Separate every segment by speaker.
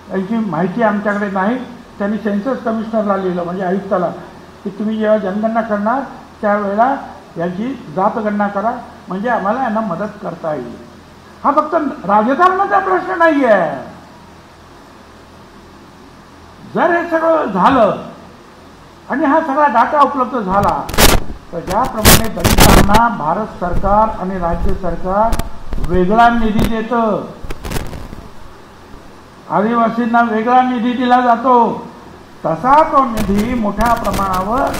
Speaker 1: याची माहिती आमच्याकडे नाही. त्यांनी सेन्सस कमिशनरला लिहिलं, म्हणजे आयुक्ताला, की तुम्ही जेव्हा जनगणना करणार त्यावेळेला याची जातगणना करा, म्हणजे आम्हाला यांना मदत करता येईल. हा फक्त राजकारणाचा प्रश्न नाही आहे. जर हे सगळं झालं आणि हा सगळा डाटा उपलब्ध झाला तर ज्याप्रमाणे दलितांना भारत सरकार आणि राज्य सरकार वेगळा निधी देतं, आदिवासींना वेगळा निधी दिला जातो, तसा तो निधी मोठ्या प्रमाणावर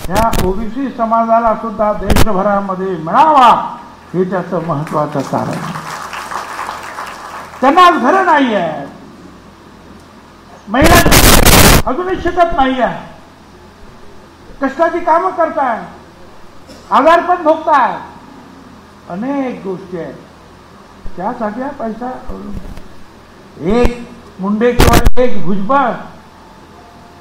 Speaker 1: ह्या ओबीसी समाजाला सुद्धा देशभरामध्ये मिळावा, हे त्याचं महत्त्वाचं कारण. त्यांना आज घरं नाही आहे, महिला अजूनही शिकत नाही आहे, कष्टाची कामं करताय, आजारपण भोगताय, अनेक गोष्टी आहेत. त्यासाठी पैसा एक मुंडे किंवा एक भुजबळ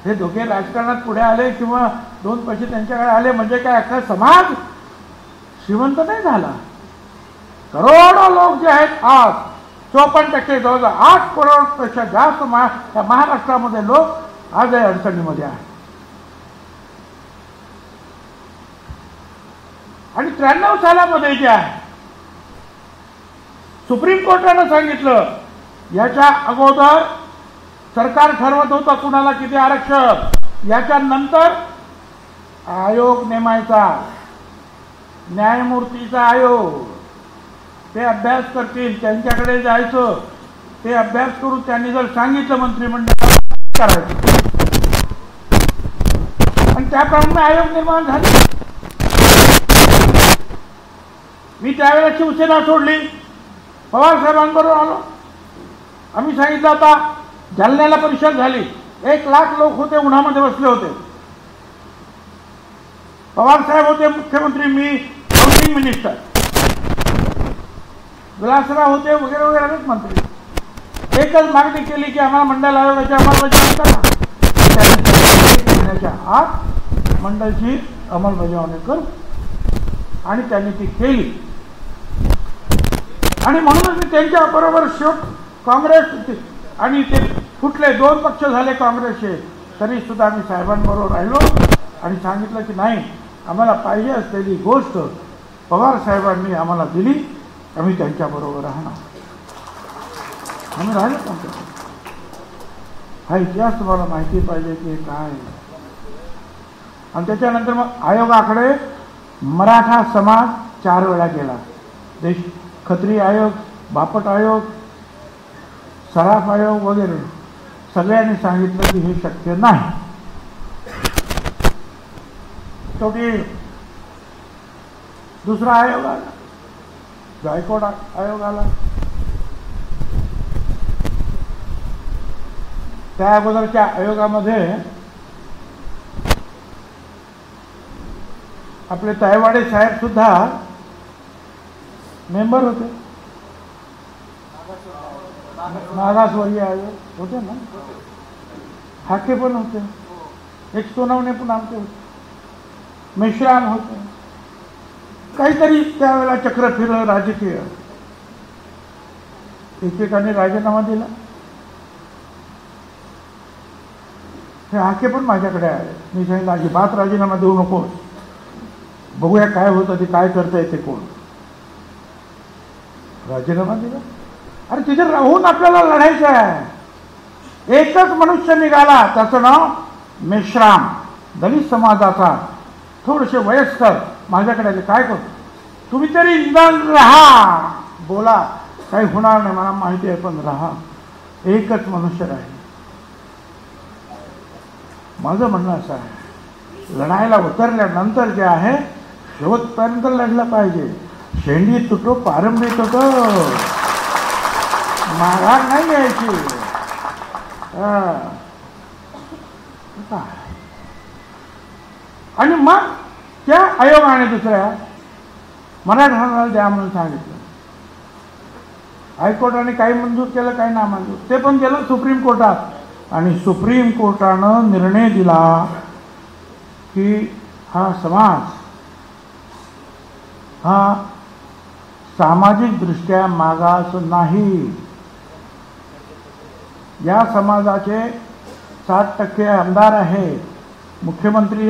Speaker 1: हे दोघे राजकारणात पुढे आले किंवा दोन पैसे त्यांच्याकडे आले म्हणजे काय अख्खा समाज श्रीमंत नाही झाला. करोडो लोक जे आहेत आज 54% जवळजवळ 8 करोडपेक्षा जास्त महाराष्ट्रामध्ये लोक आज या अडचणीमध्ये आहेत. आणि 93 सालामध्ये जे आहे सुप्रीम कोर्टानं सांगितलं, याच्या अगोदर सरकार ठरवत होतं कुणाला किती आरक्षण, याच्या नंतर आयोग नेमायचा, न्यायमूर्तीचा आयोग, ते अभ्यास करतील, त्यांच्याकडे जायचं, ते अभ्यास करून त्यांनी जर सांगितलं मंत्रिमंडळाला करायचं, आणि त्याप्रमाणे आयोग निर्माण झाले. मी त्यावेळेला शिवसेना सोडली, पवार साहेबांबरोबर आलो. आम्ही सांगितलं होता, जालन्याला परिषद झाली, 1 लाख लोक होते, उन्हामध्ये बसले होते. पवार साहेब होते मुख्यमंत्री, मी हाऊसिंग मिनिस्टर, विलासराव होते, वगैरे वगैरे अनेक मंत्री. एकच मागणी केली की आम्हाला मंडल आयोगाची अंमलबजावणी करा. महिन्याच्या आत मंडळची अंमलबजावणी करू, आणि त्यांनी ती केली. आणि म्हणूनच मी त्यांच्या बरोबर काँग्रेस आणि ते फुटले, 2 पक्ष झाले काँग्रेसचे, तरी सुद्धा मी साहेबांबरोबर राहिलो आणि सांगितलं की नाही, आम्हाला पाहिजे असलेली गोष्ट पवार साहेबांनी आम्हाला दिली, आम्ही त्यांच्याबरोबर राहणार. आम्ही राहिलो त्यांच्याबरोबर. हा इतिहास तुम्हाला माहिती पाहिजे की काय. आणि त्याच्यानंतर मग आयोगाकडे मराठा समाज 4 वेळा गेला. खत्री आयोग, बापट आयोग, सराफ आयोग वगैरे सगळ्यांनी सांगितलं की हे शक्य नाही. शेवटी दुसरा आयोग आला, गायकवाड आयोग आला. त्या अगोदरच्या आयोगामध्ये आपले तायवाडे साहेब सुद्धा मेंबर होते. मागासवर्गीय आयोग होते ना, हाके पण होते, एक सोनवणे पण आमचे होते, मेश्राम होते. काहीतरी त्यावेळेला चक्र फिरलं राजकीय, एकेकाने राजीनामा दिला. हे हाके पण माझ्याकडे आले. मी सांगितलं अजिबात राजीनामा देऊ नकोस, बघूया काय होतं, ते काय करता येते कोण. राजीनामा दिला. अरे तिथे राहून आपल्याला लढायचं आहे. एकच मनुष्य निघाला, त्याचं नाव मेश्राम, दलित समाजाचा, थोडेसे वयस्कर, माझ्याकडे आले. काय करतो तुम्ही, तरी निदान राहा, बोला, काही होणार नाही मला माहिती आहे, पण राहा. एकच मनुष्य राहील. माझं म्हणणं असं आहे, लढायला उतरल्यानंतर जे आहे शेवटपर्यंत लढलं पाहिजे. शेंडी तुटो पारंबी तुटो, माघार नाही घ्यायची. आणि मग त्या आयोगाने दुसऱ्या मराठ्यांना द्या म्हणून सांगितलं. हायकोर्टाने काही मंजूर केलं, काही ना मंजूर. ते पण गेलं सुप्रीम कोर्टात, आणि सुप्रीम कोर्टानं निर्णय दिला की हा समाज हा सामाजिक दृष्ट्या मागास नाही. या समाजाचे 60% आमदार आहे. मुख्यमंत्री